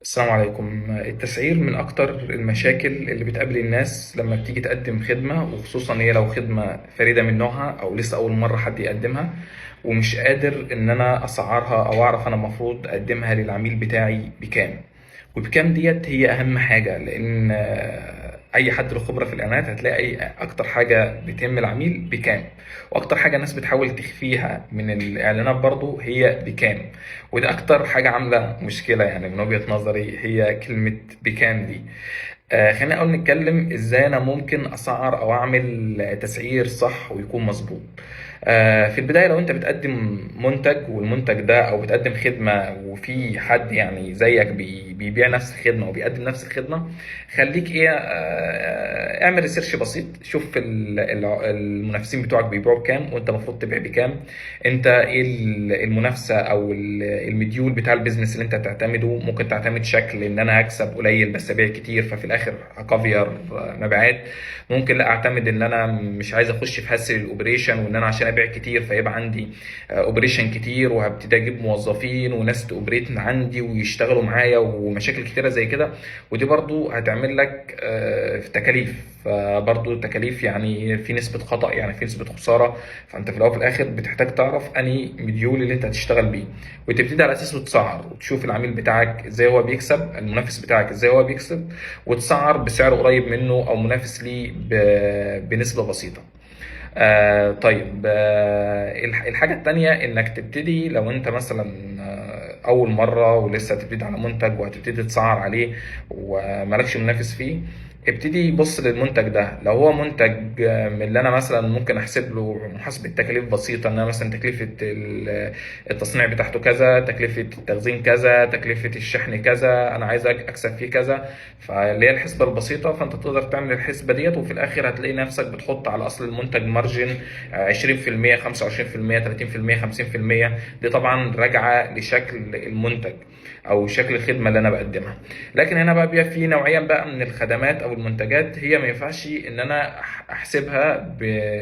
السلام عليكم. التسعير من أكتر المشاكل اللي بتقابل الناس لما بتيجي تقدم خدمة، وخصوصا هي لو خدمة فريدة من نوعها أو لسه أول مرة حد يقدمها، ومش قادر إن أنا أسعرها أو أعرف أنا المفروض أقدمها للعميل بتاعي بكام. وبكام ديت هي أهم حاجة، لأن أي حد له خبرة في الإعلانات هتلاقي أكتر حاجة بتهم العميل بكام، وأكتر حاجة الناس بتحاول تخفيها من الإعلانات برضو هي بكام. وده اكتر حاجه عامله مشكله، يعني من وجهه نظري هي كلمه بكام دي. خلينا اول نتكلم ازاي انا ممكن اسعر او اعمل تسعير صح ويكون مظبوط. في البدايه لو انت بتقدم منتج، والمنتج ده او بتقدم خدمه وفي حد يعني زيك بيبيع نفس الخدمه وبيقدم نفس الخدمه، خليك ايه، اعمل ريسيرش بسيط، شوف المنافسين بتوعك بيبيعوا بكام وانت المفروض تبيع بكام. انت ايه المنافسه او المديول بتاع البيزنس اللي انت تعتمده. ممكن تعتمد شكل ان انا هكسب قليل بس ابيع كتير، ففي الاخر هكفير مبيعات. ممكن لا اعتمد ان انا مش عايز اخش في هسل الاوبريشن، وان انا عشان ابيع كتير فيبقى عندي اوبريشن كتير، وهبتدي اجيب موظفين وناس تاوبريت عندي ويشتغلوا معايا ومشاكل كتيره زي كده. ودي برضو هتعمل لك في تكاليف، فبرضو التكاليف يعني في نسبة خطأ، يعني في نسبة خسارة. فانت في الاول وفي الاخر بتحتاج تعرف انهي مديول اللي انت هتشتغل بيه، وتبتدي على اساسه تسعر، وتشوف العميل بتاعك ازاي هو بيكسب، المنافس بتاعك ازاي هو بيكسب، وتسعر بسعر قريب منه او منافس ليه بنسبة بسيطة. طيب، الحاجة التانية انك تبتدي لو انت مثلا اول مرة ولسه هتبتدي على منتج وهتبتدي تسعر عليه ومالكش منافس فيه، ابتدي بص للمنتج ده. لو هو منتج من اللي انا مثلا ممكن احسب له محاسبة تكاليف بسيطة، ان انا مثلا تكلفة التصنيع بتاعته كذا، تكلفة التخزين كذا، تكلفة الشحن كذا، انا عايز اكسب فيه كذا، فاللي هي الحسبة البسيطة. فانت تقدر تعمل الحسبة ديت، وفي الاخر هتلاقي نفسك بتحط على اصل المنتج مارجن 20%، 25%، 30%، 50%. دي طبعا راجعة لشكل المنتج او شكل الخدمة اللي انا بقدمها. لكن هنا بقى بيبقى في نوعيا بقى من الخدمات او المنتجات هي ما ينفعش ان انا احسبها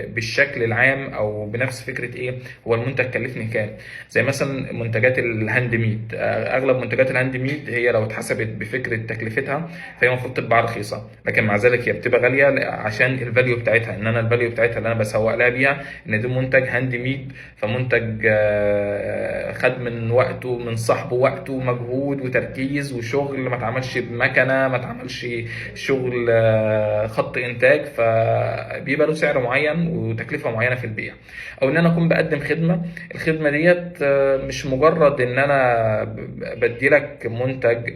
بالشكل العام او بنفس فكرة ايه هو المنتج كلفني كام. زي مثلا منتجات الهاند ميد، اغلب منتجات الهاند ميد هي لو اتحسبت بفكرة تكلفتها فهي المفروض تبقى رخيصة، لكن مع ذلك هي بتبقى غالية عشان الفاليو بتاعتها، ان انا الفاليو بتاعتها اللي انا بسوق لها بيها ان ده منتج هاند ميد. فمنتج خد من وقته، من صاحبه وقته ومجهود وتركيز وشغل، ما اتعملش بمكنه، ما اتعملش شغل خط انتاج، فبيبقى له سعر معين وتكلفه معينه في البيع. او ان انا اكون بقدم خدمه، الخدمه ديت مش مجرد ان انا بدي لك منتج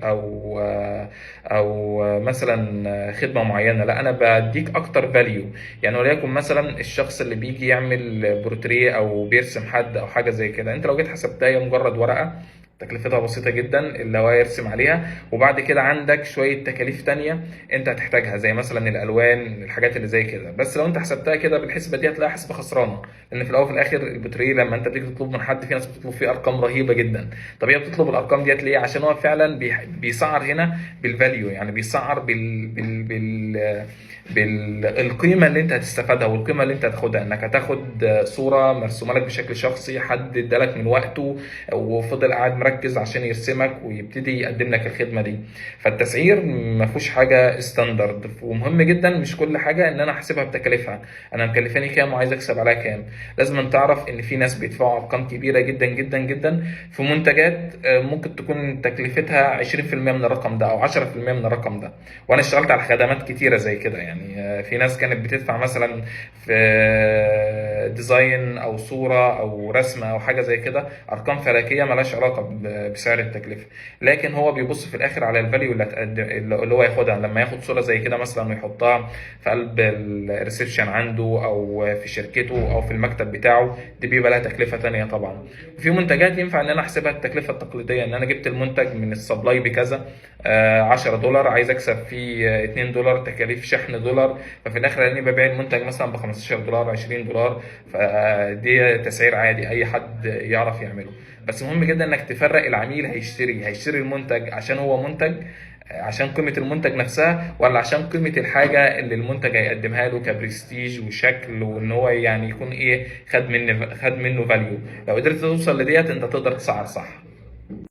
او مثلا خدمه معينه، لا انا بديك اكتر فاليو. يعني وليكن مثلا الشخص اللي بيجي يعمل بورتريه او بيرسم حد او حاجه زي كده، انت لو جيت حسبتها هي مجرد ورقه تكلفتها بسيطة جدا اللي هو يرسم عليها، وبعد كده عندك شوية تكاليف تانية انت هتحتاجها زي مثلا الالوان، الحاجات اللي زي كده. بس لو انت حسبتها كده بالحسبة دي هتلاقي حسبة خسرانة، لان في الاول وفي الاخر البتريه لما انت بتيجي تطلب من حد، في ناس بتطلب فيه ارقام رهيبة جدا. طب هي بتطلب الارقام ديت ليه؟ عشان هو فعلا بيسعر هنا بالفاليو، يعني بيسعر بالقيمة اللي انت هتستفادها والقيمة اللي انت هتاخدها. انك هتاخد صورة مرسومة لك بشكل شخصي، حد ادالك من وقته وفضل قاعد مركز عشان يرسمك ويبتدي يقدم لك الخدمه دي. فالتسعير ما فيهوش حاجه ستاندرد، ومهم جدا مش كل حاجه ان انا احسبها بتكاليفها. انا مكلفاني كام وعايز اكسب عليها كام. لازم أن تعرف ان في ناس بيدفعوا ارقام كبيره جدا جدا جدا في منتجات ممكن تكون تكلفتها 20% من الرقم ده او 10% من الرقم ده. وانا اشتغلت على خدمات كتيره زي كده، يعني في ناس كانت بتدفع مثلا في ديزاين او صوره او رسمه او حاجه زي كده ارقام فلكيه ملهاش علاقه بسعر التكلفه. لكن هو بيبص في الاخر على الفاليو اللي هو ياخدها لما ياخد صوره زي كده مثلا ويحطها في قلب الريسبشن عنده او في شركته او في المكتب بتاعه. دي بيبقى لها تكلفه تانية طبعا. وفي منتجات ينفع ان انا احسبها التكلفه التقليديه، ان انا جبت المنتج من السبلاي بكذا، 10 دولار، عايز اكسب فيه 2 دولار تكاليف شحن دولار، ففي الاخر لاني ببيع المنتج مثلا ب 15 دولار، 20 دولار. فدي تسعير عادي اي حد يعرف يعمله. بس مهم جدا انك تفرق العميل هيشتري المنتج عشان هو منتج، عشان قيمة المنتج نفسها، ولا عشان قيمة الحاجة اللي المنتج هيقدمها له كبرستيج وشكل، وان هو يعني يكون ايه خد منه فاليو. لو قدرت توصل لديت انت تقدر تسعر صح.